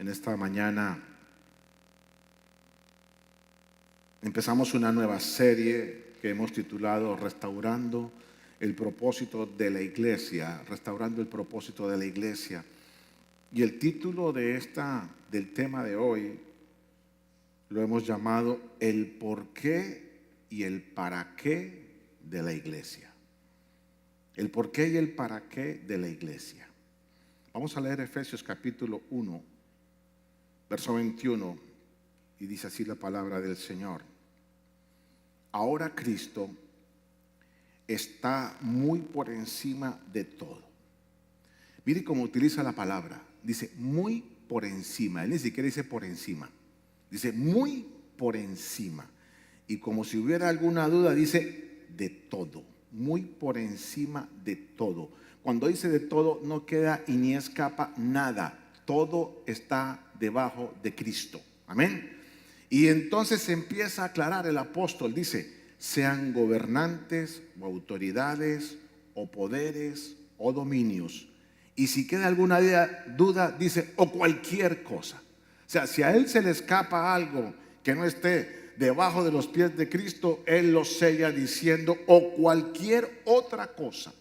En esta mañana empezamos una nueva serie que hemos titulado Restaurando el propósito de la iglesia, restaurando el propósito de la iglesia. Y el título del tema de hoy lo hemos llamado El porqué y el para qué de la iglesia. El porqué y el para qué de la iglesia. Vamos a leer Efesios capítulo 1, verso 21, y dice así la palabra del Señor. Ahora Cristo está muy por encima de todo. Mire cómo utiliza la palabra. Dice muy por encima. Él ni siquiera dice por encima. Dice muy por encima. Y como si hubiera alguna duda, dice de todo. Muy por encima de todo. Cuando dice de todo, no queda y ni escapa nada. Todo está debajo de Cristo. Amén. Y entonces empieza a aclarar el apóstol. Dice, sean gobernantes o autoridades o poderes o dominios. Y si queda alguna duda, dice, o cualquier cosa. O sea, si a él se le escapa algo que no esté debajo de los pies de Cristo, él lo sella diciendo, o cualquier otra cosa.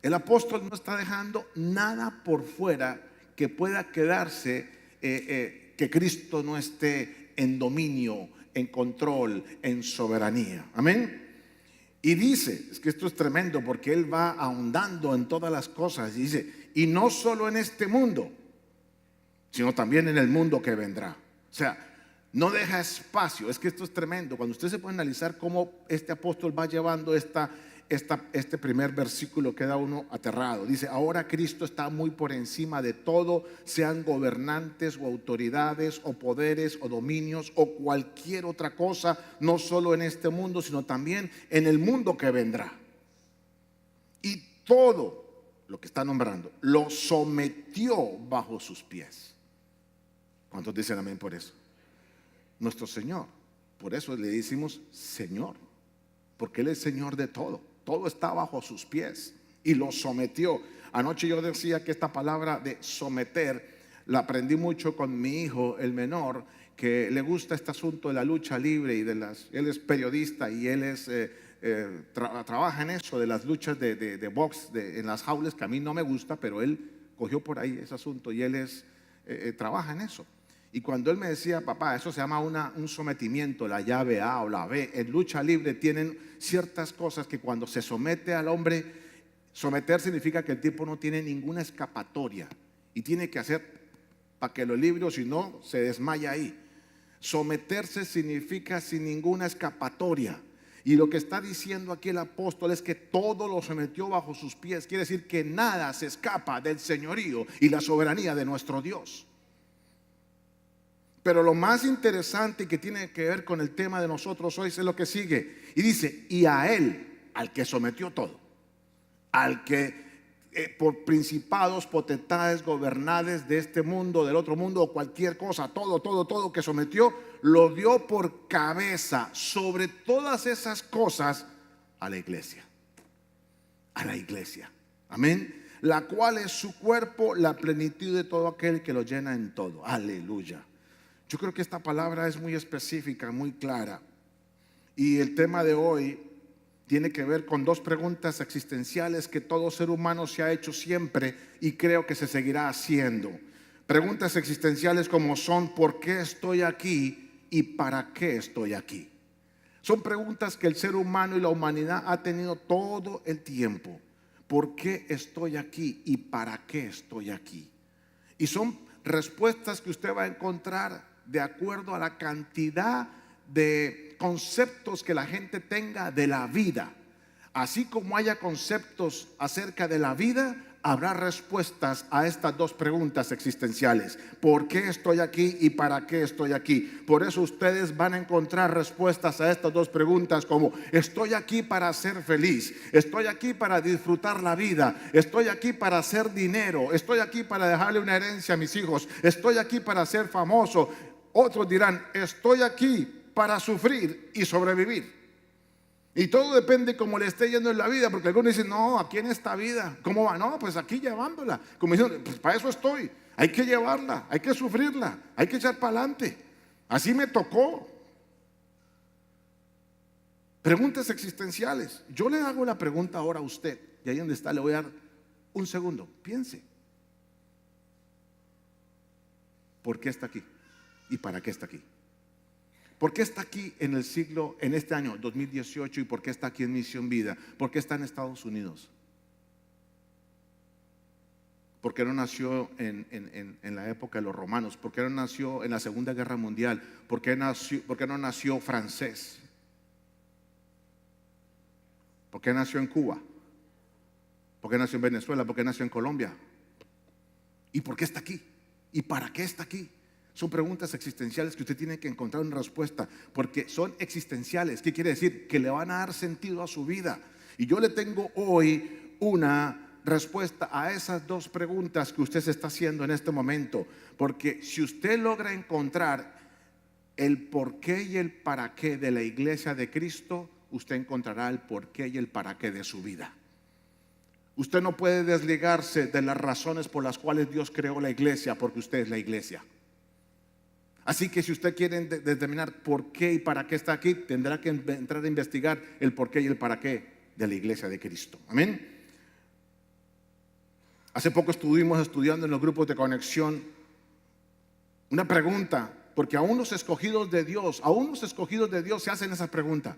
El apóstol no está dejando nada por fuera que pueda quedarse, que Cristo no esté en dominio, en control, en soberanía. Amén. Y dice, es que esto es tremendo porque él va ahondando en todas las cosas. Y dice, y no solo en este mundo, sino también en el mundo que vendrá. O sea, no deja espacio. Es que esto es tremendo. Cuando usted se puede analizar cómo este apóstol va llevando este primer versículo, queda uno aterrado. Dice, ahora Cristo está muy por encima de todo, sean gobernantes o autoridades o poderes o dominios o cualquier otra cosa, no solo en este mundo, sino también en el mundo que vendrá. Y todo lo que está nombrando lo sometió bajo sus pies. ¿Cuántos dicen amén por eso? Nuestro Señor. Por eso le decimos Señor, porque Él es Señor de todo. Todo está bajo sus pies y lo sometió. Anoche yo decía que esta palabra de someter la aprendí mucho con mi hijo, el menor, que le gusta este asunto de la lucha libre y él es periodista y él trabaja en eso de las luchas de box en las jaulas, que a mí no me gusta, pero él cogió por ahí ese asunto y él trabaja en eso. Y cuando él me decía, papá, eso se llama un sometimiento, la llave A o la B. En lucha libre tienen ciertas cosas que cuando se somete al hombre, someter significa que el tipo no tiene ninguna escapatoria y tiene que hacer para que lo libre, o si no, se desmaya ahí. Someterse significa sin ninguna escapatoria. Y lo que está diciendo aquí el apóstol es que todo lo sometió bajo sus pies. Quiere decir que nada se escapa del señorío y la soberanía de nuestro Dios. Pero lo más interesante que tiene que ver con el tema de nosotros hoy es lo que sigue. Y dice, y a él, al que sometió todo, al que por principados, potestades, gobernades de este mundo, del otro mundo, o cualquier cosa, todo que sometió, lo dio por cabeza sobre todas esas cosas a la iglesia. A la iglesia. Amén. La cual es su cuerpo, la plenitud de todo aquel que lo llena en todo. Aleluya. Yo creo que esta palabra es muy específica, muy clara. Y el tema de hoy tiene que ver con dos preguntas existenciales que todo ser humano se ha hecho siempre y creo que se seguirá haciendo. Preguntas existenciales como son, ¿por qué estoy aquí y para qué estoy aquí? Son preguntas que el ser humano y la humanidad ha tenido todo el tiempo. ¿Por qué estoy aquí y para qué estoy aquí? Y son respuestas que usted va a encontrar de acuerdo a la cantidad de conceptos que la gente tenga de la vida. Así como haya conceptos acerca de la vida, habrá respuestas a estas dos preguntas existenciales. ¿Por qué estoy aquí y para qué estoy aquí? Por eso ustedes van a encontrar respuestas a estas dos preguntas como, estoy aquí para ser feliz, estoy aquí para disfrutar la vida, estoy aquí para hacer dinero, estoy aquí para dejarle una herencia a mis hijos, estoy aquí para ser famoso. Otros dirán, estoy aquí para sufrir y sobrevivir. Y todo depende cómo le esté yendo en la vida, porque algunos dicen, no, aquí en esta vida, ¿cómo va? No, pues aquí llevándola. Como dicen, pues para eso estoy. Hay que llevarla, hay que sufrirla, hay que echar para adelante. Así me tocó. Preguntas existenciales. Yo le hago la pregunta ahora a usted, y ahí donde está le voy a dar un segundo. Piense. ¿Por qué está aquí? ¿Y para qué está aquí? ¿Por qué está aquí en el siglo, en este año 2018? ¿Y por qué está aquí en Misión Vida? ¿Por qué está en Estados Unidos? ¿Por qué no nació en la época de los romanos? ¿Por qué no nació en la Segunda Guerra Mundial? ¿Por qué no nació francés? ¿Por qué nació en Cuba? ¿Por qué nació en Venezuela? ¿Por qué nació en Colombia? ¿Y por qué está aquí? ¿Y para qué está aquí? Son preguntas existenciales que usted tiene que encontrar una respuesta, porque son existenciales. ¿Qué quiere decir? Que le van a dar sentido a su vida. Y yo le tengo hoy una respuesta a esas dos preguntas que usted se está haciendo en este momento. Porque si usted logra encontrar el por qué y el para qué de la iglesia de Cristo, usted encontrará el por qué y el para qué de su vida. Usted no puede desligarse de las razones por las cuales Dios creó la iglesia, porque usted es la iglesia. Así que si usted quiere determinar por qué y para qué está aquí, tendrá que entrar a investigar el por qué y el para qué de la iglesia de Cristo. Amén. Hace poco estuvimos estudiando en los grupos de conexión una pregunta, porque aún los escogidos de Dios se hacen esa pregunta.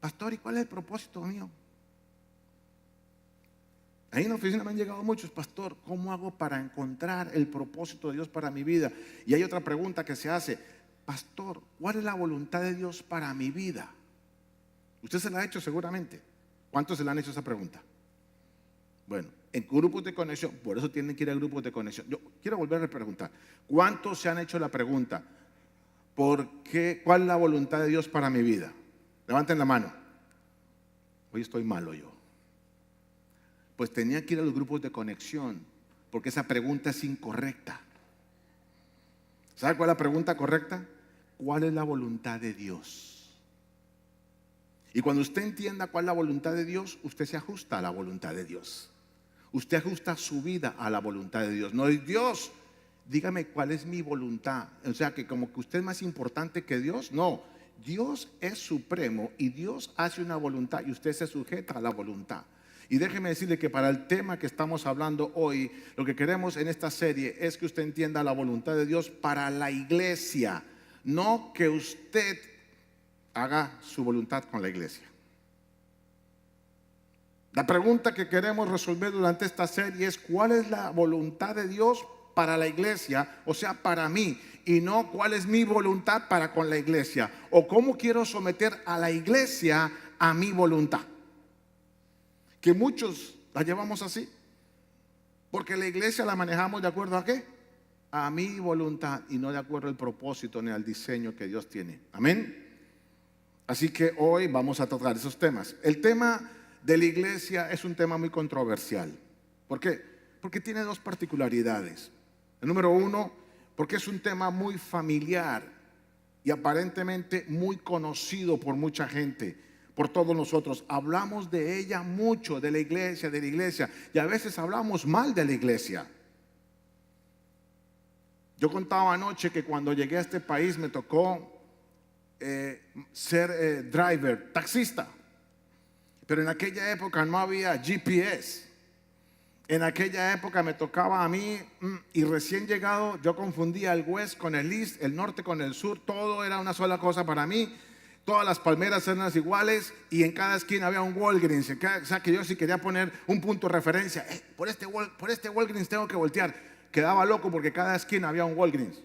Pastor, ¿y cuál es el propósito mío? Ahí en la oficina me han llegado muchos: pastor, ¿cómo hago para encontrar el propósito de Dios para mi vida? Y hay otra pregunta que se hace: pastor, ¿cuál es la voluntad de Dios para mi vida? Usted se la ha hecho seguramente. ¿Cuántos se le han hecho esa pregunta? Bueno, en grupos de conexión, por eso tienen que ir a grupos de conexión. Yo quiero volver a preguntar: ¿cuántos se han hecho la pregunta? ¿Por qué? ¿Cuál es la voluntad de Dios para mi vida? Levanten la mano. Hoy estoy malo yo. Pues tenía que ir a los grupos de conexión, porque esa pregunta es incorrecta. ¿Sabe cuál es la pregunta correcta? ¿Cuál es la voluntad de Dios? Y cuando usted entienda cuál es la voluntad de Dios, usted se ajusta a la voluntad de Dios. Usted ajusta su vida a la voluntad de Dios. No es: Dios, dígame cuál es mi voluntad. O sea, que como que usted es más importante que Dios. No, Dios es supremo y Dios hace una voluntad y usted se sujeta a la voluntad. Y déjeme decirle que para el tema que estamos hablando hoy, lo que queremos en esta serie es que usted entienda la voluntad de Dios para la iglesia, no que usted haga su voluntad con la iglesia. La pregunta que queremos resolver durante esta serie es: ¿cuál es la voluntad de Dios para la iglesia? O sea, para mí, y no cuál es mi voluntad para con la iglesia, o cómo quiero someter a la iglesia a mi voluntad. Que muchos la llevamos así, porque la iglesia la manejamos de acuerdo a ¿qué? A mi voluntad, y no de acuerdo al propósito ni al diseño que Dios tiene. Amén. Así que hoy vamos a tratar esos temas. El tema de la iglesia es un tema muy controversial. ¿Por qué? Porque tiene dos particularidades. El número uno, porque es un tema muy familiar y aparentemente muy conocido por mucha gente, por todos nosotros. Hablamos de ella mucho, de la iglesia, y a veces hablamos mal de la iglesia. Yo contaba anoche que cuando llegué a este país me tocó ser driver, taxista, pero en aquella época no había GPS. En aquella época me tocaba a mí, y recién llegado, yo confundía el west con el east, el norte con el sur. Todo era una sola cosa para mí. Todas las palmeras eran iguales y en cada esquina había un Walgreens. O sea que yo, si quería poner un punto de referencia, por este Walgreens tengo que voltear. Quedaba loco porque cada esquina había un Walgreens.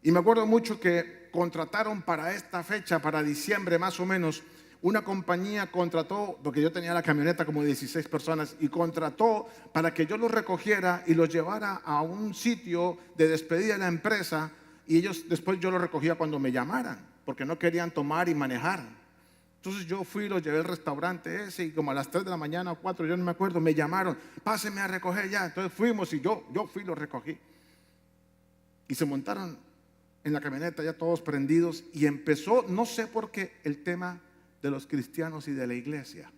Y me acuerdo mucho que contrataron para esta fecha, para diciembre más o menos, una compañía contrató, porque yo tenía la camioneta como 16 personas, y contrató para que yo los recogiera y los llevara a un sitio de despedida de la empresa, y ellos después yo los recogía cuando me llamaran, porque no querían tomar y manejar. Entonces yo fui, los llevé al restaurante ese, y como a las 3 de la mañana o 4, yo no me acuerdo, me llamaron: pásenme a recoger ya. Entonces fuimos y yo fui y los recogí. Y se montaron en la camioneta ya todos prendidos, y empezó, no sé por qué, el tema de los cristianos y de la iglesia,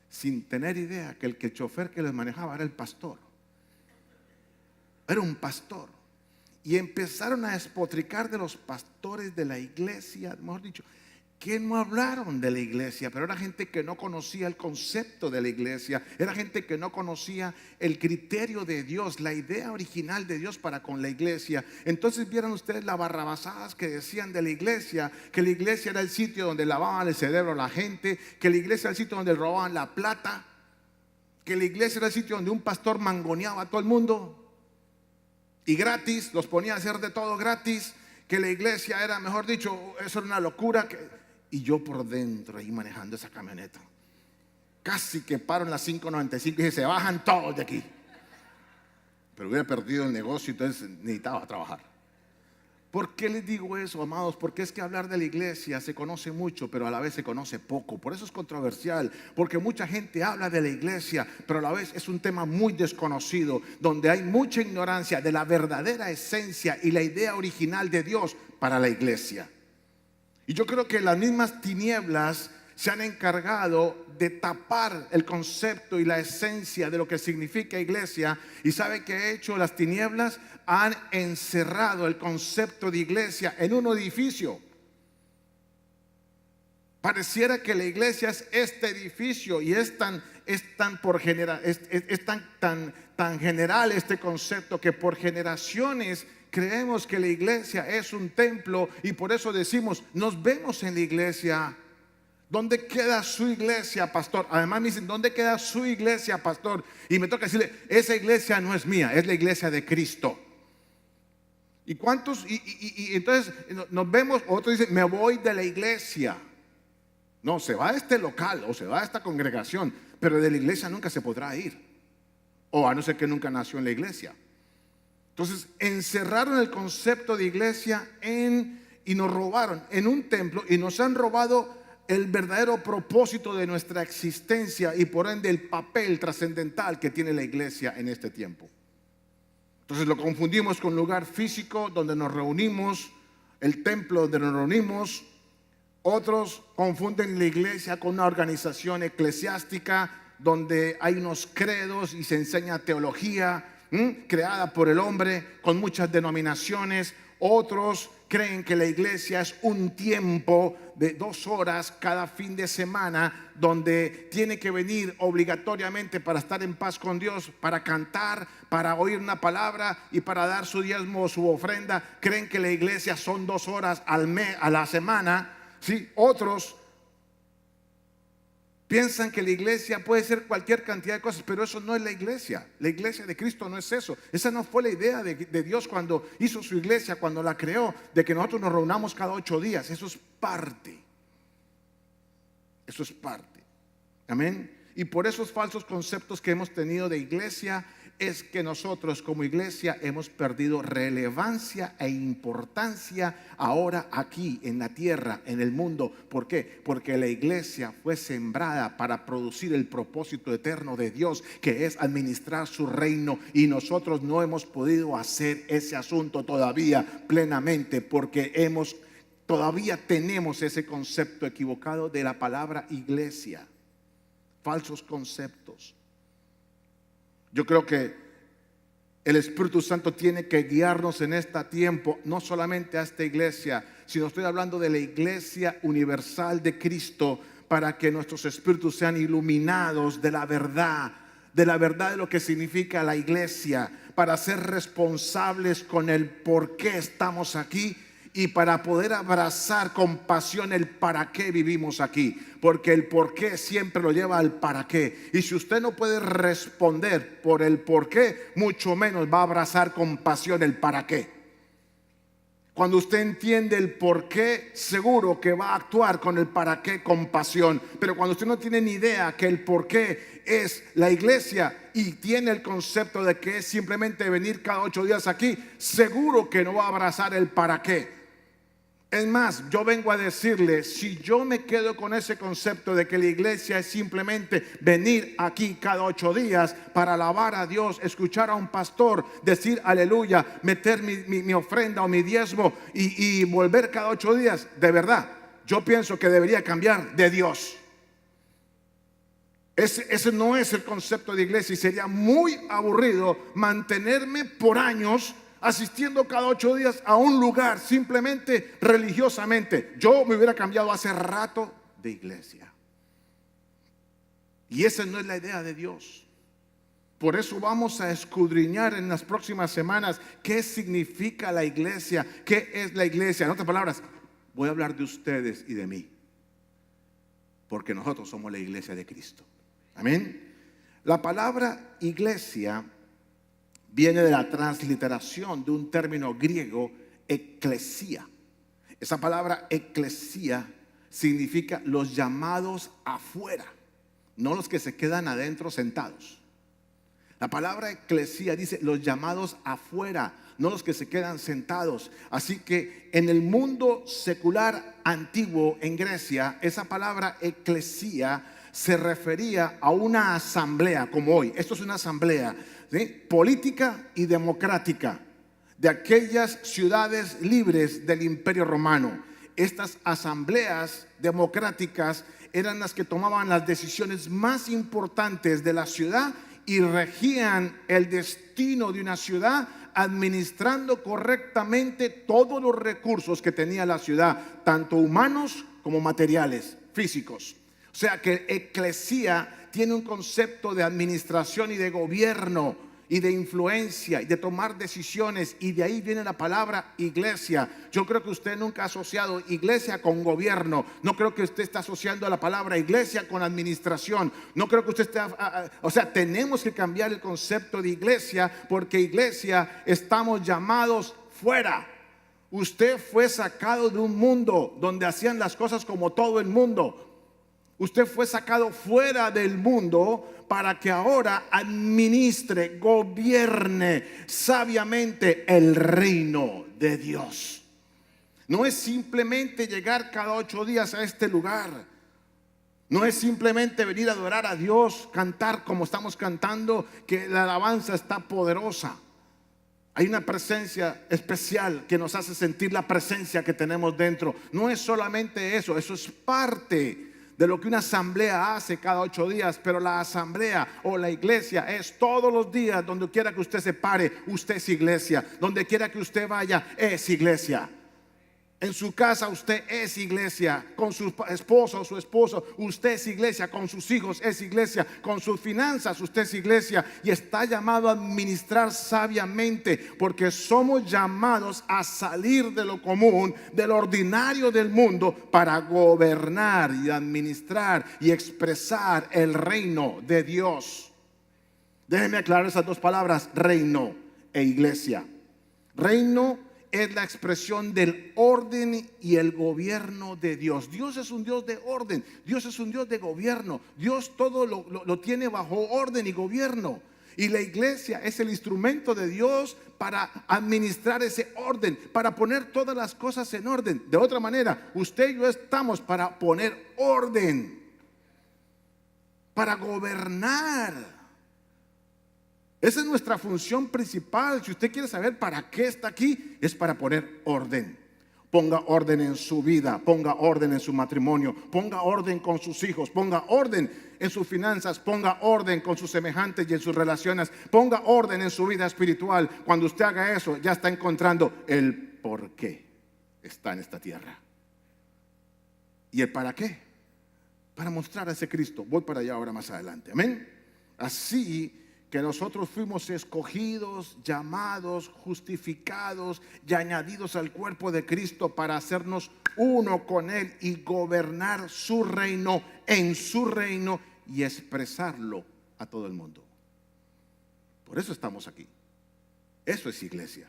sin tener idea que el chofer que les manejaba era el pastor. era un pastor. Y empezaron a despotricar de los pastores de la iglesia, mejor dicho, que no hablaron de la iglesia, pero era gente que no conocía el concepto de la iglesia, era gente que no conocía el criterio de Dios, la idea original de Dios para con la iglesia. Entonces vieron ustedes las barrabasadas que decían de la iglesia, que la iglesia era el sitio donde lavaban el cerebro a la gente, que la iglesia era el sitio donde robaban la plata, que la iglesia era el sitio donde un pastor mangoneaba a todo el mundo y gratis, los ponía a hacer de todo gratis, que la iglesia era, mejor dicho, eso era una locura. Y yo por dentro ahí manejando esa camioneta, casi que paro en las 5:95 y dije, se bajan todos de aquí. Pero hubiera perdido el negocio, entonces necesitaba trabajar. ¿Por qué les digo eso, amados? Porque es que hablar de la iglesia se conoce mucho, pero a la vez se conoce poco. Por eso es controversial, porque mucha gente habla de la iglesia, pero a la vez es un tema muy desconocido, donde hay mucha ignorancia de la verdadera esencia y la idea original de Dios para la iglesia. Y yo creo que las mismas tinieblas se han encargado de tapar el concepto y la esencia de lo que significa iglesia. ¿Y sabe qué ha hecho las tinieblas? Han encerrado el concepto de iglesia en un edificio. Pareciera que la iglesia es este edificio y es tan general este concepto que por generaciones creemos que la iglesia es un templo y por eso decimos, nos vemos en la iglesia. ¿Dónde queda su iglesia, pastor? Además me dicen, ¿dónde queda su iglesia, pastor? Y me toca decirle, esa iglesia no es mía, es la iglesia de Cristo. ¿Y cuántos? Y entonces nos vemos, otros dicen, me voy de la iglesia. No, se va a este local o se va a esta congregación, pero de la iglesia nunca se podrá ir. O a no ser que nunca nació en la iglesia. Entonces encerraron el concepto de iglesia y nos robaron en un templo y nos han robado el verdadero propósito de nuestra existencia y por ende el papel trascendental que tiene la iglesia en este tiempo. Entonces lo confundimos con lugar físico donde nos reunimos, el templo donde nos reunimos. Otros confunden la iglesia con una organización eclesiástica donde hay unos credos y se enseña teología creada por el hombre con muchas denominaciones. Otros creen que la iglesia es un tiempo de 2 horas cada fin de semana donde tiene que venir obligatoriamente para estar en paz con Dios, para cantar, para oír una palabra y para dar su diezmo o su ofrenda. Creen que la iglesia son 2 horas al mes, a la semana. ¿Sí? Otros piensan que la iglesia puede ser cualquier cantidad de cosas, pero eso no es la iglesia. La iglesia de Cristo no es eso. Esa no fue la idea de Dios cuando hizo su iglesia, cuando la creó, de que nosotros nos reunamos cada 8 días. Eso es parte. Eso es parte. Amén. Y por esos falsos conceptos que hemos tenido de iglesia es que nosotros como iglesia hemos perdido relevancia e importancia ahora aquí en la tierra, en el mundo. ¿Por qué? Porque la iglesia fue sembrada para producir el propósito eterno de Dios, que es administrar su reino, y nosotros no hemos podido hacer ese asunto todavía plenamente porque todavía tenemos ese concepto equivocado de la palabra iglesia. Falsos conceptos. Yo creo que el Espíritu Santo tiene que guiarnos en este tiempo, no solamente a esta iglesia, sino estoy hablando de la iglesia universal de Cristo, para que nuestros espíritus sean iluminados de la verdad de lo que significa la iglesia, para ser responsables con el por qué estamos aquí y para poder abrazar con pasión el para qué vivimos aquí, porque el por qué siempre lo lleva al para qué. Y si usted no puede responder por el por qué, mucho menos va a abrazar con pasión el para qué. Cuando usted entiende el por qué, seguro que va a actuar con el para qué con pasión. Pero cuando usted no tiene ni idea que el por qué es la iglesia y tiene el concepto de que es simplemente venir cada 8 días aquí, seguro que no va a abrazar el para qué. Es más, yo vengo a decirle, si yo me quedo con ese concepto de que la iglesia es simplemente venir aquí cada 8 días para alabar a Dios, escuchar a un pastor, decir aleluya, meter mi ofrenda o mi diezmo y volver cada 8 días, de verdad, yo pienso que debería cambiar de Dios. Ese no es el concepto de iglesia, y sería muy aburrido mantenerme por años asistiendo cada 8 días a un lugar simplemente religiosamente. Yo me hubiera cambiado hace rato de iglesia. Y esa no es la idea de Dios. Por eso vamos a escudriñar en las próximas semanas qué significa la iglesia, qué es la iglesia. En otras palabras, voy a hablar de ustedes y de mí, porque nosotros somos la iglesia de Cristo. Amén. La palabra iglesia viene de la transliteración de un término griego, eclesía. Esa palabra eclesía significa los llamados afuera, no los que se quedan adentro sentados. La palabra eclesía dice los llamados afuera, no los que se quedan sentados. Así que en el mundo secular antiguo en Grecia, esa palabra eclesía se refería a una asamblea como hoy. Esto es una asamblea, ¿sí?, política y democrática de aquellas ciudades libres del Imperio Romano. Estas asambleas democráticas eran las que tomaban las decisiones más importantes de la ciudad y regían el destino de una ciudad, administrando correctamente todos los recursos que tenía la ciudad, tanto humanos como materiales, físicos. O sea que eclesía tiene un concepto de administración y de gobierno y de influencia y de tomar decisiones, y de ahí viene la palabra iglesia. Yo creo que usted nunca ha asociado iglesia con gobierno. No creo que usted está asociando la palabra iglesia con administración. No creo que usted esté, o sea, tenemos que cambiar el concepto de iglesia, porque iglesia estamos llamados fuera. Usted fue sacado de un mundo donde hacían las cosas como todo el mundo. Usted fue sacado fuera del mundo para que ahora administre, gobierne sabiamente el reino de Dios. No es simplemente llegar cada 8 días a este lugar. No es simplemente venir a adorar a Dios, cantar como estamos cantando, que la alabanza está poderosa. Hay una presencia especial que nos hace sentir la presencia que tenemos dentro. No es solamente eso, eso es parte de lo que una asamblea hace cada 8 días, pero la asamblea o la iglesia es todos los días. Donde quiera que usted se pare, usted es iglesia. Donde quiera que usted vaya, es iglesia. En su casa usted es iglesia, con su esposo o su esposo usted es iglesia, con sus hijos es iglesia, con sus finanzas usted es iglesia, y está llamado a administrar sabiamente, porque somos llamados a salir de lo común, de lo ordinario del mundo, para gobernar y administrar y expresar el reino de Dios. Déjenme aclarar esas dos palabras, reino e iglesia. Reino es la expresión del orden y el gobierno de Dios. Dios es un Dios de orden, Dios es un Dios de gobierno. Dios todo lo tiene bajo orden y gobierno. Y la iglesia es el instrumento de Dios para administrar ese orden, para poner todas las cosas en orden. De otra manera, usted y yo estamos para poner orden, para gobernar. Esa es nuestra función principal. Si usted quiere saber para qué está aquí, es para poner orden. Ponga orden en su vida, ponga orden en su matrimonio, ponga orden con sus hijos, ponga orden en sus finanzas, ponga orden con sus semejantes y en sus relaciones, ponga orden en su vida espiritual. Cuando usted haga eso, ya está encontrando el por qué está en esta tierra. ¿Y el para qué? Para mostrar a ese Cristo. Voy para allá ahora más adelante. Amén. Así que nosotros fuimos escogidos, llamados, justificados y añadidos al cuerpo de Cristo para hacernos uno con Él y gobernar su reino, en su reino, y expresarlo a todo el mundo. Por eso estamos aquí. Eso es iglesia.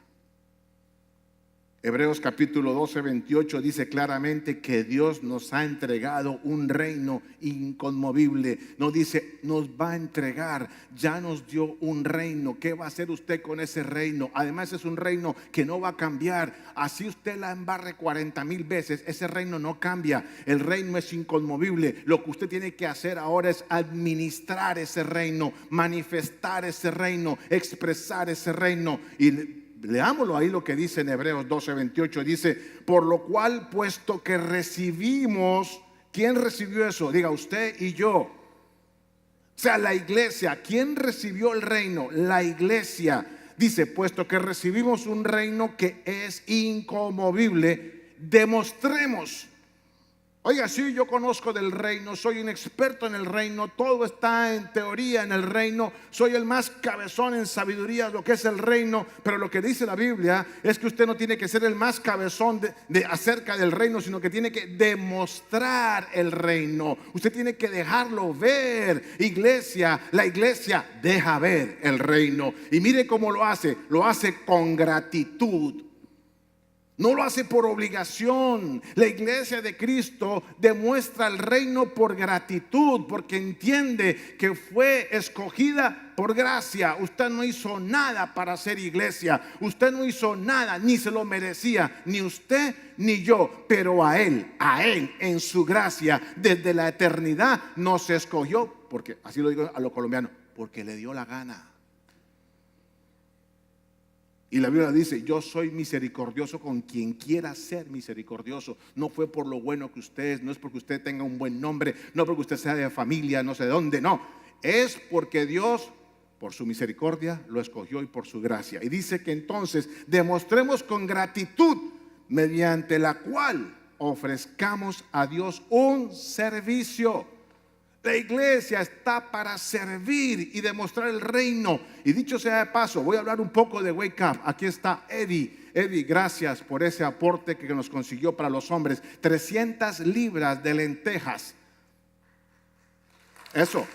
Hebreos capítulo 12, 28 dice claramente que Dios nos ha entregado un reino inconmovible. No dice nos va a entregar, ya nos dio un reino. ¿Qué va a hacer usted con ese reino? Además es un reino que no va a cambiar. Así usted la embarre 40,000 veces, ese reino no cambia. El reino es inconmovible. Lo que usted tiene que hacer ahora es administrar ese reino, manifestar ese reino, expresar ese reino. Y leámoslo ahí lo que dice en Hebreos 12, 28. Dice, por lo cual, puesto que recibimos, ¿quién recibió eso? Diga usted y yo. O sea, la iglesia, ¿quién recibió el reino? La iglesia. Dice, puesto que recibimos un reino que es inconmovible, demostremos. Oiga, sí, yo conozco del reino, soy un experto en el reino, todo está en teoría en el reino, soy el más cabezón en sabiduría, lo que es el reino, pero lo que dice la Biblia es que usted no tiene que ser el más cabezón acerca del reino, sino que tiene que demostrar el reino. Usted tiene que dejarlo ver. Iglesia, la iglesia deja ver el reino. Y mire cómo lo hace con gratitud. No lo hace por obligación. La iglesia de Cristo demuestra el reino por gratitud, porque entiende que fue escogida por gracia. Usted no hizo nada para ser iglesia. Usted no hizo nada, ni se lo merecía, ni usted ni yo. Pero a Él, en su gracia, desde la eternidad nos escogió, porque así lo digo a los colombianos, porque le dio la gana. Y la Biblia dice, yo soy misericordioso con quien quiera ser misericordioso. No fue por lo bueno que usted es, no es porque usted tenga un buen nombre, no porque usted sea de familia, no sé de dónde, no. Es porque Dios, por su misericordia, lo escogió y por su gracia. Y dice que entonces demostremos con gratitud, mediante la cual ofrezcamos a Dios un servicio. La iglesia está para servir y demostrar el reino. Y dicho sea de paso, voy a hablar un poco de Wake Up. Aquí está Eddie. Eddie, gracias por ese aporte que nos consiguió para los hombres. 300 libras de lentejas. Eso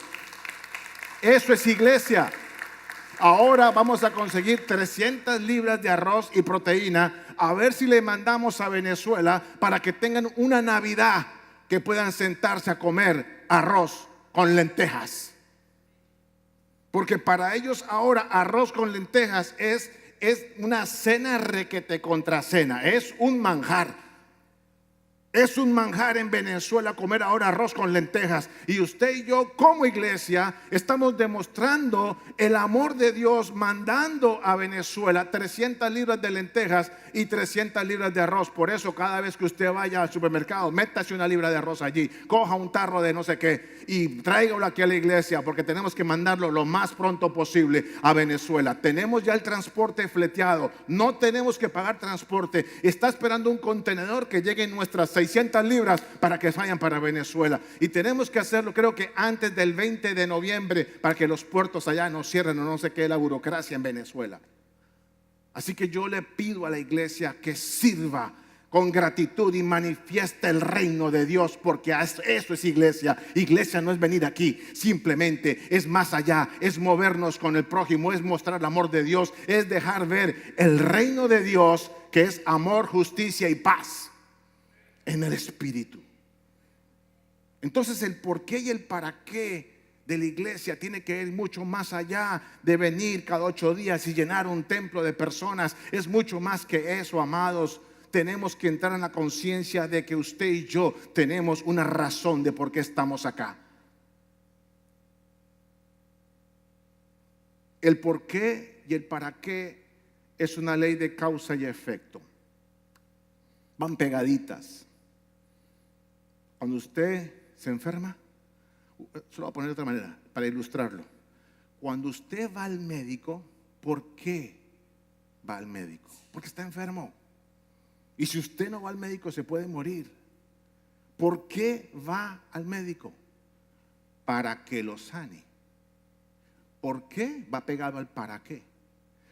es iglesia. Ahora vamos a conseguir 300 libras de arroz y proteína. A ver si le mandamos a Venezuela para que tengan una Navidad, que puedan sentarse a comer arroz con lentejas. Porque para ellos ahora arroz con lentejas es una cena requete contra cena. Es un manjar. Es un manjar en Venezuela comer ahora arroz con lentejas. Y usted y yo como iglesia estamos demostrando el amor de Dios, mandando a Venezuela 300 libras de lentejas y 300 libras de arroz. Por eso cada vez que usted vaya al supermercado, métase una libra de arroz allí, coja un tarro de no sé qué y tráigalo aquí a la iglesia, porque tenemos que mandarlo lo más pronto posible a Venezuela. Tenemos ya el transporte fleteado, no tenemos que pagar transporte. Está esperando un contenedor que llegue en nuestras 600 libras para que vayan para Venezuela. Y tenemos que hacerlo, creo que antes del 20 de noviembre, para que los puertos allá no cierren o no sé qué, la burocracia en Venezuela. Así que yo le pido a la iglesia que sirva con gratitud y manifieste el reino de Dios, porque eso es iglesia. Iglesia no es venir aquí, simplemente es más allá, es movernos con el prójimo, es mostrar el amor de Dios, es dejar ver el reino de Dios, que es amor, justicia y paz en el Espíritu. Entonces el por qué y el para qué de la iglesia tiene que ir mucho más allá de venir cada 8 días y llenar un templo de personas. Es mucho más que eso, amados. Tenemos que entrar en la conciencia de que usted y yo tenemos una razón de por qué estamos acá. El por qué y el para qué es una ley de causa y efecto. Van pegaditas. Cuando usted se enferma, se lo voy a poner de otra manera para ilustrarlo. Cuando usted va al médico, ¿por qué va al médico? Porque está enfermo. Y si usted no va al médico, se puede morir. ¿Por qué va al médico? Para que lo sane. ¿Por qué? Va pegado al para qué.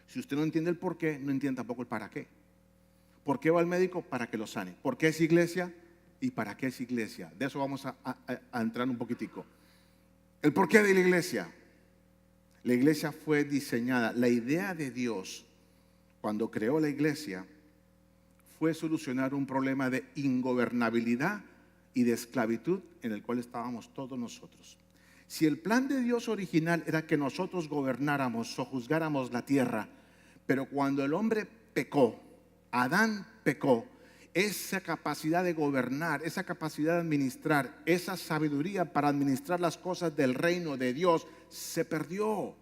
Si usted no entiende el por qué, no entiende tampoco el para qué. ¿Por qué va al médico? Para que lo sane. ¿Por qué es iglesia? ¿Y para qué es iglesia? De eso vamos a entrar un poquitico. El porqué de la iglesia. La iglesia fue diseñada. La idea de Dios cuando creó la iglesia fue solucionar un problema de ingobernabilidad y de esclavitud en el cual estábamos todos nosotros. Si el plan de Dios original era que nosotros gobernáramos o juzgáramos la tierra, pero cuando el hombre pecó, Adán pecó, esa capacidad de gobernar, esa capacidad de administrar, esa sabiduría para administrar las cosas del reino de Dios se perdió.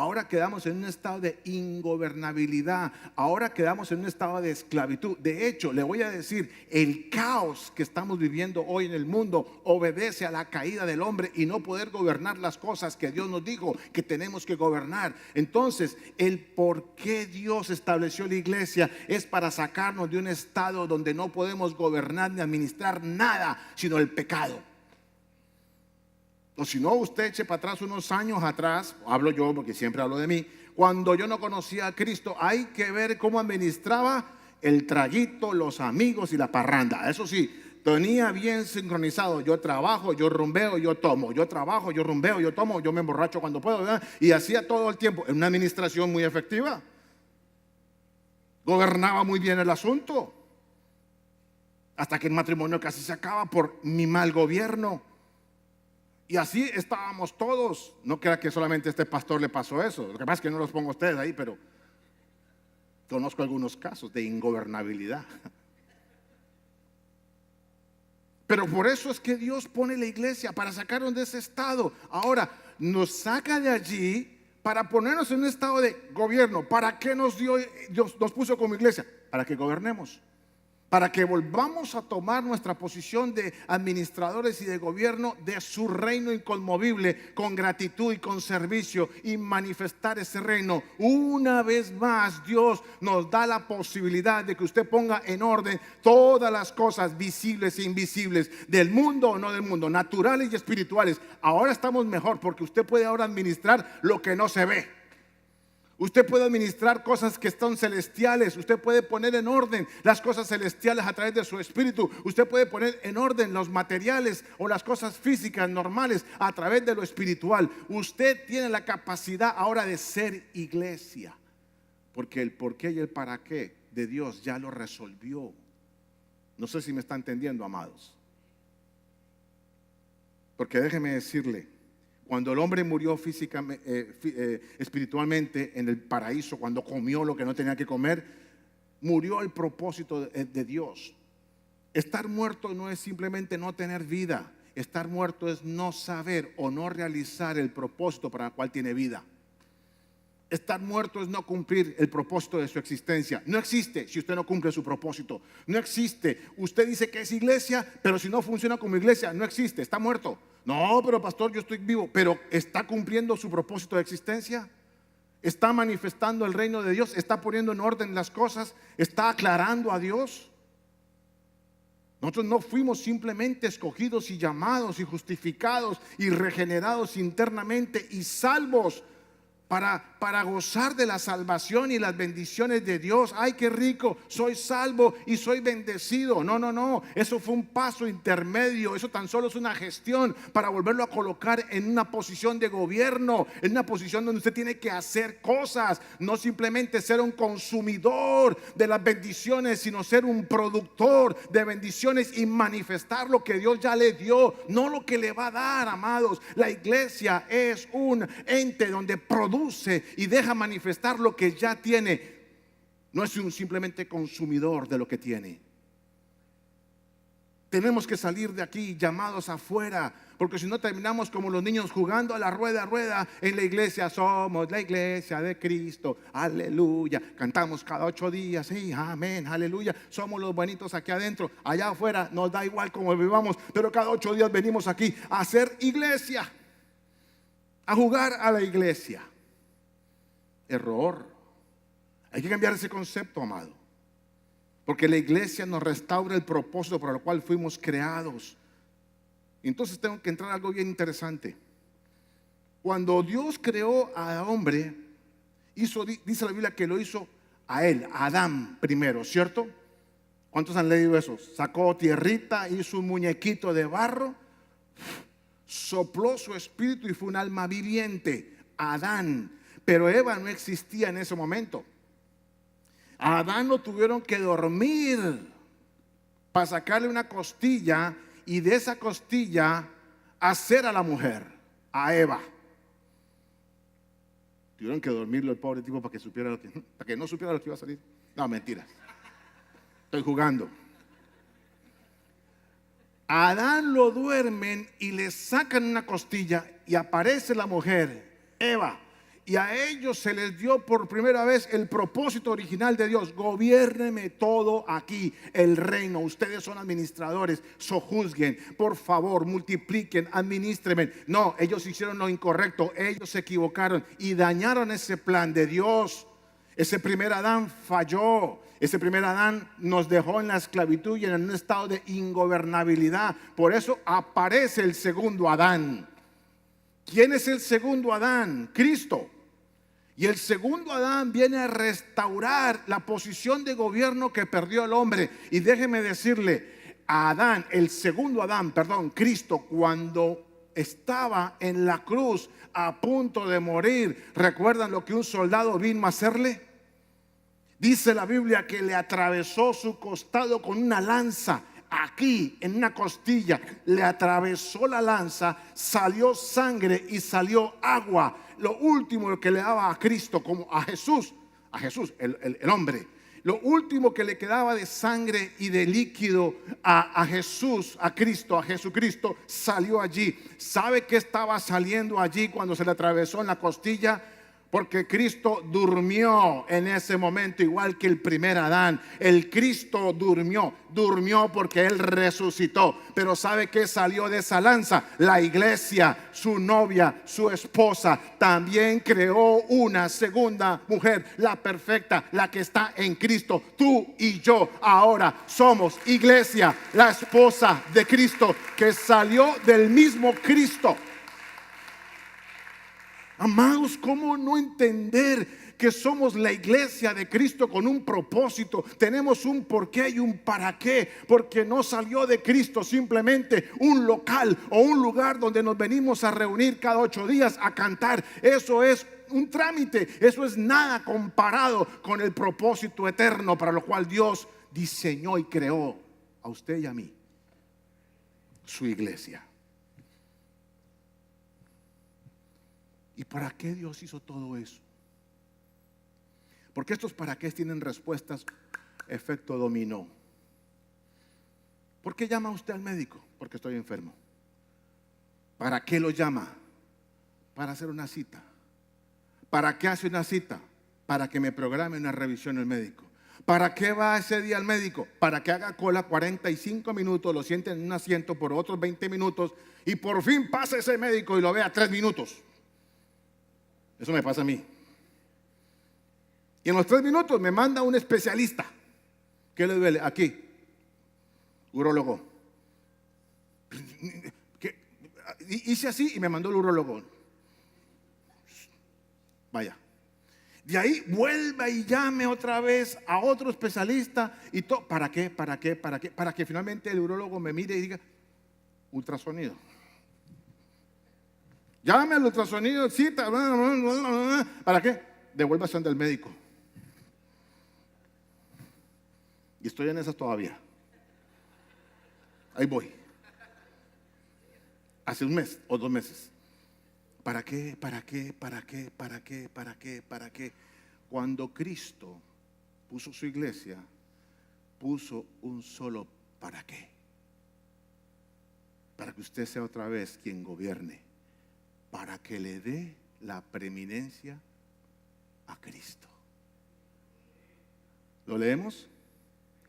Ahora quedamos en un estado de ingobernabilidad. Ahora quedamos en un estado de esclavitud. De hecho, le voy a decir, el caos que estamos viviendo hoy en el mundo obedece a la caída del hombre y no poder gobernar las cosas que Dios nos dijo que tenemos que gobernar. Entonces, el por qué Dios estableció la iglesia es para sacarnos de un estado donde no podemos gobernar ni administrar nada, sino el pecado. O si no, usted eche para atrás unos años atrás, hablo yo porque siempre hablo de mí, cuando yo no conocía a Cristo, hay que ver cómo administraba el traguito, los amigos y la parranda. Eso sí, tenía bien sincronizado: yo trabajo, yo rumbeo, yo tomo; yo trabajo, yo rumbeo, yo tomo; yo me emborracho cuando puedo, ¿verdad? Y hacía todo el tiempo, en una administración muy efectiva. Gobernaba muy bien el asunto, hasta que el matrimonio casi se acaba por mi mal gobierno. Y así estábamos todos. No crea que solamente a este pastor le pasó eso. Lo que pasa es que no los pongo a ustedes ahí, pero conozco algunos casos de ingobernabilidad. Pero por eso es que Dios pone la iglesia, para sacarnos de ese estado. Ahora, nos saca de allí para ponernos en un estado de gobierno. ¿Para qué nos dio, Dios nos puso como iglesia? Para que gobernemos. Para que volvamos a tomar nuestra posición de administradores y de gobierno de su reino inconmovible, con gratitud y con servicio, y manifestar ese reino. Una vez más, Dios nos da la posibilidad de que usted ponga en orden todas las cosas visibles e invisibles, del mundo o no del mundo, naturales y espirituales. Ahora estamos mejor porque usted puede ahora administrar lo que no se ve. Usted puede administrar cosas que son celestiales. Usted puede poner en orden las cosas celestiales a través de su espíritu. Usted puede poner en orden los materiales o las cosas físicas normales a través de lo espiritual. Usted tiene la capacidad ahora de ser iglesia, porque el por qué y el para qué de Dios ya lo resolvió. No sé si me está entendiendo, amados. Porque déjeme decirle, cuando el hombre murió físicamente, espiritualmente en el paraíso, cuando comió lo que no tenía que comer, murió el propósito de Dios. Estar muerto no es simplemente no tener vida. Estar muerto es no saber o no realizar el propósito para el cual tiene vida. Estar muerto es no cumplir el propósito de su existencia. No existe si usted no cumple su propósito. No existe. Usted dice que es iglesia, pero si no funciona como iglesia, no existe, está muerto. No, pero pastor, yo estoy vivo. Pero ¿está cumpliendo su propósito de existencia? ¿Está manifestando el reino de Dios? ¿Está poniendo en orden las cosas? ¿Está aclarando a Dios? Nosotros no fuimos simplemente escogidos y llamados y justificados y regenerados internamente y salvos para gozar de la salvación y las bendiciones de Dios. Ay, qué rico, soy salvo y soy bendecido. No, no, no, eso fue un paso intermedio. Eso tan solo es una gestión para volverlo a colocar en una posición de gobierno, en una posición donde usted tiene que hacer cosas, no simplemente ser un consumidor de las bendiciones, sino ser un productor de bendiciones y manifestar lo que Dios ya le dio, no lo que le va a dar, amados. La iglesia es un ente donde produce y deja manifestar lo que ya tiene. No es un simplemente consumidor de lo que tiene. Tenemos que salir de aquí llamados afuera, porque si no terminamos como los niños jugando a la rueda en la iglesia. Somos la iglesia de Cristo, aleluya. Cantamos cada 8 días, sí, amén, aleluya. Somos los buenitos aquí adentro. Allá afuera nos da igual cómo vivamos, pero cada 8 días venimos aquí a hacer iglesia, a jugar a la iglesia. Error. Hay que cambiar ese concepto, amado, porque la iglesia nos restaura el propósito para el cual fuimos creados. Entonces tengo que entrar a algo bien interesante. Cuando Dios creó al hombre, dice la Biblia que lo hizo a él, a Adán primero, ¿cierto? ¿Cuántos han leído eso? Sacó tierrita, hizo un muñequito de barro, sopló su espíritu y fue un alma viviente, Adán. Pero Eva no existía en ese momento. A Adán lo tuvieron que dormir para sacarle una costilla y de esa costilla hacer a la mujer, a Eva. Tuvieron que dormirlo el pobre tipo para que no supiera lo que iba a salir. No, mentira. Estoy jugando. A Adán lo duermen y le sacan una costilla y aparece la mujer, Eva. Y a ellos se les dio por primera vez el propósito original de Dios: gobiérneme todo aquí, el reino. Ustedes son administradores, sojuzguen, por favor, multipliquen, administren. No, ellos hicieron lo incorrecto, ellos se equivocaron y dañaron ese plan de Dios. Ese primer Adán falló. Ese primer Adán nos dejó en la esclavitud y en un estado de ingobernabilidad. Por eso aparece el segundo Adán. ¿Quién es el segundo Adán? Cristo. Y el segundo Adán viene a restaurar la posición de gobierno que perdió el hombre. Y déjeme decirle, a Adán, el segundo Adán, perdón, Cristo, cuando estaba en la cruz a punto de morir, ¿recuerdan lo que un soldado vino a hacerle? Dice la Biblia que le atravesó su costado con una lanza. Aquí en una costilla le atravesó la lanza, salió sangre y salió agua. Lo último que le daba a Cristo, como a Jesús, el hombre, lo último que le quedaba de sangre y de líquido a Jesús, a Cristo, a Jesucristo, salió allí. ¿Sabe qué estaba saliendo allí cuando se le atravesó en la costilla? Porque Cristo durmió en ese momento, igual que el primer Adán. El Cristo durmió porque Él resucitó. Pero ¿sabe qué salió de esa lanza? La iglesia, su novia, su esposa. También creó una segunda mujer, la perfecta, la que está en Cristo. Tú y yo ahora somos iglesia, la esposa de Cristo, que salió del mismo Cristo. Amados, ¿cómo no entender que somos la iglesia de Cristo con un propósito? Tenemos un porqué y un para qué, porque no salió de Cristo simplemente un local o un lugar donde nos venimos a reunir cada 8 días a cantar. Eso es un trámite, eso es nada comparado con el propósito eterno para lo cual Dios diseñó y creó a usted y a mí, su iglesia. ¿Y para qué Dios hizo todo eso? Porque estos para qué tienen respuestas efecto dominó. ¿Por qué llama usted al médico? Porque estoy enfermo. ¿Para qué lo llama? Para hacer una cita. ¿Para qué hace una cita? Para que me programe una revisión el médico. ¿Para qué va ese día al médico? Para que haga cola 45 minutos, lo siente en un asiento por otros 20 minutos y por fin pase ese médico y lo vea 3 minutos. Eso me pasa a mí. Y en los 3 minutos me manda un especialista. ¿Qué le duele? Aquí. Urólogo. Hice así y me mandó el urólogo. Vaya. De ahí vuelva y llame otra vez a otro especialista. Y ¿para qué? ¿Para qué? ¿Para qué? Para que finalmente el urólogo me mire y diga: ultrasonido. Llame al ultrasonido, cita. ¿Para qué? Devuélvase ante el médico. Y estoy en esas todavía. Ahí voy. Hace 1 mes o 2 meses. ¿Para qué? ¿Para qué? ¿Para qué? ¿Para qué? ¿Para qué? ¿Para qué? Cuando Cristo puso su iglesia, puso un solo ¿para qué? Para que usted sea otra vez quien gobierne. Para que le dé la preeminencia a Cristo. ¿Lo leemos?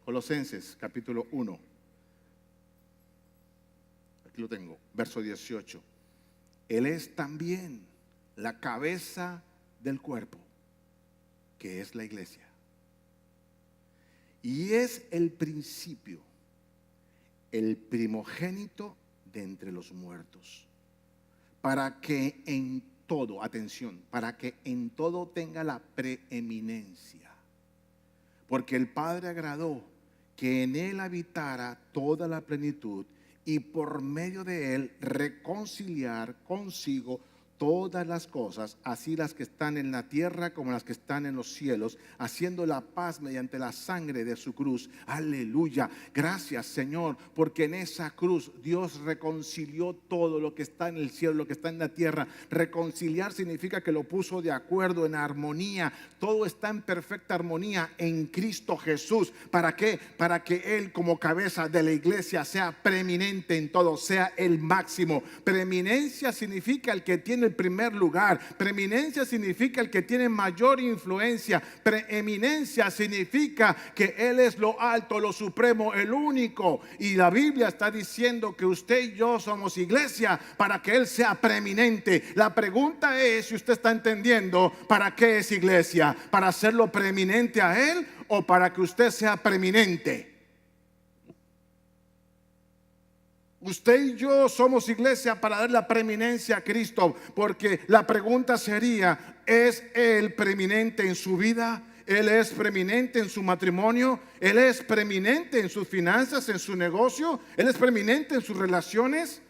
Colosenses capítulo 1. Aquí lo tengo, verso 18. Él es también la cabeza del cuerpo, que es la iglesia. Y es el principio, el primogénito de entre los muertos, para que en todo, atención, para que en todo tenga la preeminencia. Porque el Padre agradó que en él habitara toda la plenitud y por medio de él reconciliar consigo todas las cosas, así las que están en la tierra como las que están en los cielos, haciendo la paz mediante la sangre de su cruz. Aleluya. Gracias, Señor, porque en esa cruz Dios reconcilió todo lo que está en el cielo, lo que está en la tierra. Reconciliar significa que lo puso de acuerdo, en armonía. Todo está en perfecta armonía en Cristo Jesús. ¿Para qué? Para que Él, como cabeza de la iglesia, sea preeminente en todo, sea el máximo. Preeminencia significa el que tiene el el primer lugar. Preeminencia significa el que tiene mayor influencia. Preeminencia significa que Él es lo alto, lo supremo, el único. Y la Biblia está diciendo que usted y yo somos iglesia para que Él sea preeminente. La pregunta es si usted está entendiendo para qué es iglesia. ¿Para hacerlo preeminente a Él o para que usted sea preeminente? Usted y yo somos iglesia para dar la preeminencia a Cristo, porque la pregunta sería, ¿es Él preeminente en su vida? ¿Él es preeminente en su matrimonio? ¿Él es preeminente en sus finanzas, en su negocio? ¿Él es preeminente en sus relaciones?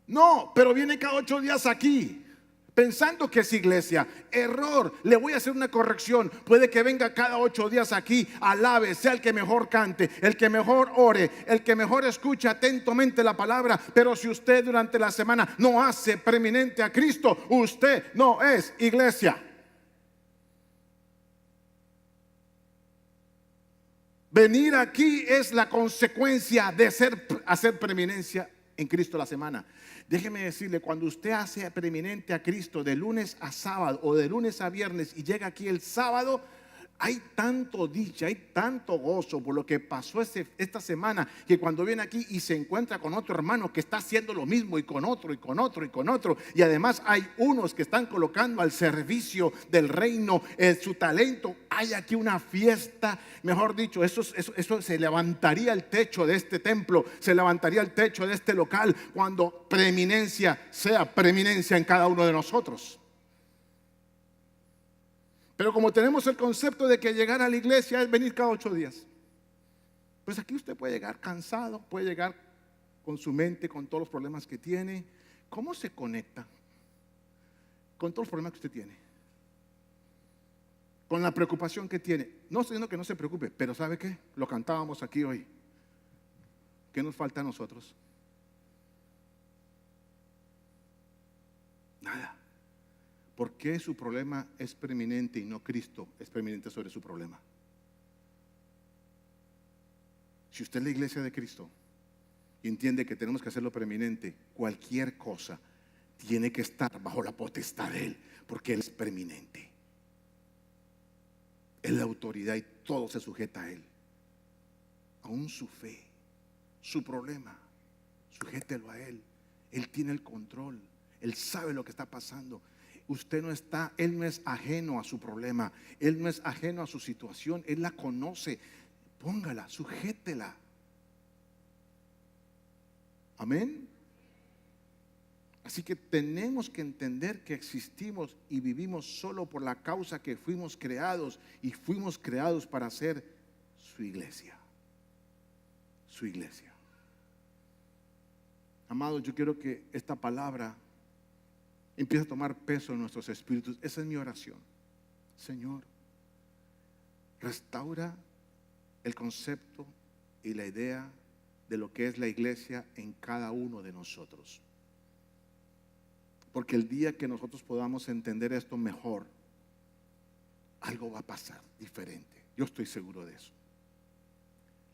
No, pero viene cada 8 días aquí pensando que es iglesia. Error. Le voy a hacer una corrección. Puede que venga cada 8 días aquí, alabe, sea el que mejor cante, el que mejor ore, el que mejor escuche atentamente la palabra. Pero si usted durante la semana no hace preeminente a Cristo, usted no es iglesia. Venir aquí es la consecuencia de hacer preeminencia en Cristo la semana. Déjeme decirle, cuando usted hace preeminente a Cristo de lunes a sábado o de lunes a viernes y llega aquí el sábado, hay tanto dicha, hay tanto gozo por lo que pasó esta semana, que cuando viene aquí y se encuentra con otro hermano que está haciendo lo mismo, y con otro, y con otro, y con otro, y además hay unos que están colocando al servicio del reino su talento, hay aquí una fiesta. Mejor dicho, eso se levantaría el techo de este templo, se levantaría el techo de este local cuando preeminencia sea preeminencia en cada uno de nosotros. Pero como tenemos el concepto de que llegar a la iglesia es venir cada 8 días, pues aquí usted puede llegar cansado, puede llegar con su mente, con todos los problemas que tiene. ¿Cómo se conecta con todos los problemas que usted tiene? Con la preocupación que tiene. No estoy diciendo que no se preocupe, pero ¿sabe qué? Lo cantábamos aquí hoy. ¿Qué nos falta a nosotros? Nada. ¿Por qué su problema es preeminente y no Cristo es preeminente sobre su problema? Si usted es la iglesia de Cristo y entiende que tenemos que hacerlo preeminente, cualquier cosa tiene que estar bajo la potestad de Él, porque Él es preeminente. Él es la autoridad y todo se sujeta a Él. Aún su fe, su problema, sujételo a Él. Él tiene el control, Él sabe lo que está pasando. Él no es ajeno a su problema, Él no es ajeno a su situación, Él la conoce. Póngala, sujétela. Amén. Así que tenemos que entender que existimos y vivimos solo por la causa que fuimos creados, y fuimos creados para ser su iglesia. Su iglesia. Amados, yo quiero que esta palabra empieza a tomar peso en nuestros espíritus. Esa es mi oración. Señor, restaura el concepto y la idea de lo que es la iglesia en cada uno de nosotros. Porque el día que nosotros podamos entender esto mejor, algo va a pasar diferente. Yo estoy seguro de eso.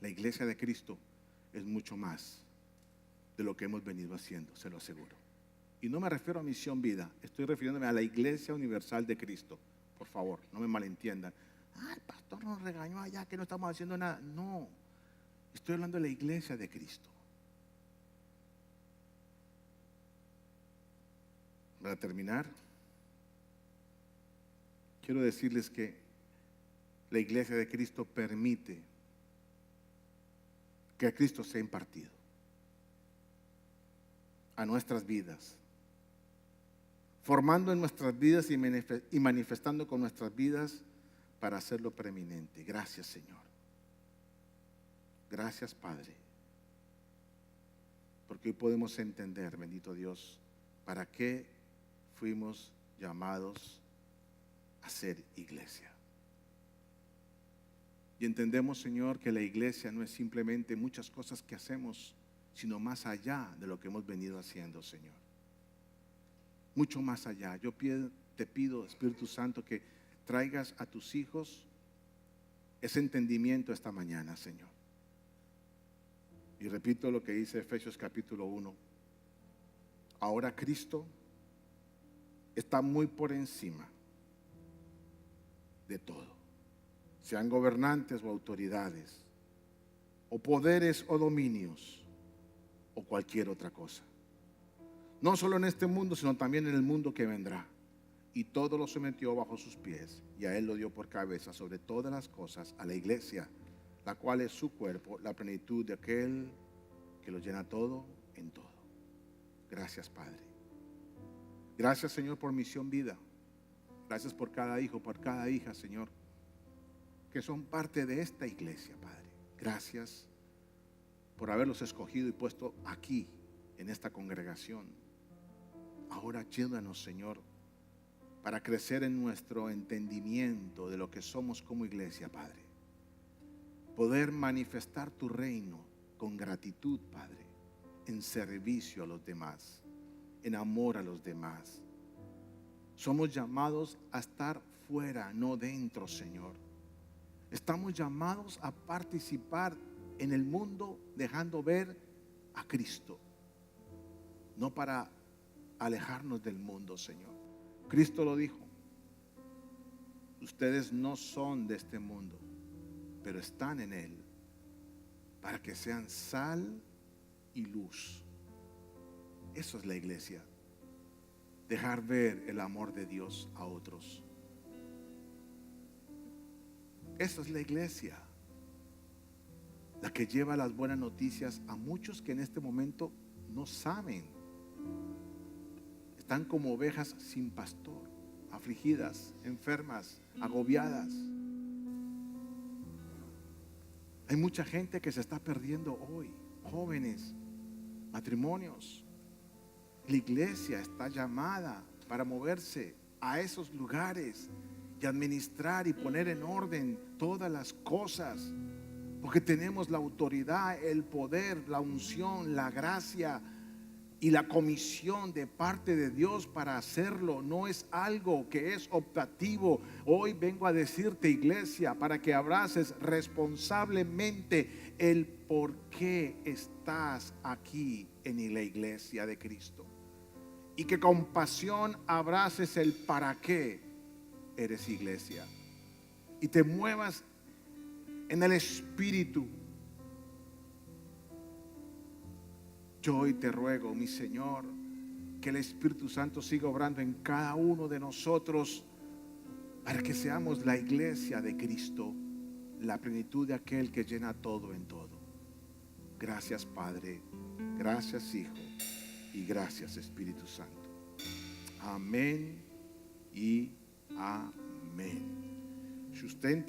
La iglesia de Cristo es mucho más de lo que hemos venido haciendo, se lo aseguro. Y no me refiero a Misión Vida, estoy refiriéndome a la Iglesia Universal de Cristo. Por favor, no me malentiendan. El pastor nos regañó allá que no estamos haciendo nada. No, estoy hablando de la iglesia de Cristo. Para terminar, quiero decirles que la iglesia de Cristo permite que Cristo sea impartido a nuestras vidas, formando en nuestras vidas y manifestando con nuestras vidas para hacerlo preeminente. Gracias, Señor. Gracias, Padre, porque hoy podemos entender, bendito Dios, para qué fuimos llamados a ser iglesia. Y entendemos, Señor, que la iglesia no es simplemente muchas cosas que hacemos, sino más allá de lo que hemos venido haciendo, Señor. Mucho más allá. Yo te pido, Espíritu Santo, que traigas a tus hijos ese entendimiento esta mañana, Señor. Y repito lo que dice Efesios capítulo 1. Ahora Cristo está muy por encima de todo, sean gobernantes o autoridades, o poderes o dominios, o cualquier otra cosa. No solo en este mundo, sino también en el mundo que vendrá. Y todo lo sometió bajo sus pies, y a él lo dio por cabeza sobre todas las cosas a la iglesia, la cual es su cuerpo, la plenitud de aquel que lo llena todo en todo. Gracias, Padre. Gracias, Señor, por Misión Vida. Gracias por cada hijo, por cada hija, Señor, que son parte de esta iglesia, Padre. Gracias por haberlos escogido y puesto aquí, en esta congregación. Ahora ayúdanos, Señor, para crecer en nuestro entendimiento de lo que somos como iglesia, Padre. Poder manifestar tu reino con gratitud, Padre, en servicio a los demás, en amor a los demás. Somos llamados a estar fuera, no dentro, Señor. Estamos llamados a participar en el mundo dejando ver a Cristo, no para alejarnos del mundo, Señor. Cristo lo dijo: ustedes no son de este mundo, pero están en él, para que sean sal y luz. Eso es la iglesia. Dejar ver el amor de Dios a otros. Esa es la iglesia, la que lleva las buenas noticias a muchos que en este momento no saben. Están como ovejas sin pastor, afligidas, enfermas, agobiadas. Hay mucha gente que se está perdiendo hoy, jóvenes, matrimonios. La iglesia está llamada para moverse a esos lugares y administrar y poner en orden todas las cosas, porque tenemos la autoridad, el poder, la unción, la gracia y la comisión de parte de Dios para hacerlo. No es algo que es optativo. Hoy vengo a decirte, iglesia, para que abraces responsablemente el por qué estás aquí en la iglesia de Cristo, y que con pasión abraces el para qué eres iglesia y te muevas en el Espíritu. Yo hoy te ruego, mi Señor, que el Espíritu Santo siga obrando en cada uno de nosotros, para que seamos la iglesia de Cristo, la plenitud de aquel que llena todo en todo. Gracias, Padre, gracias, Hijo, y gracias, Espíritu Santo. Amén y amén. Si usted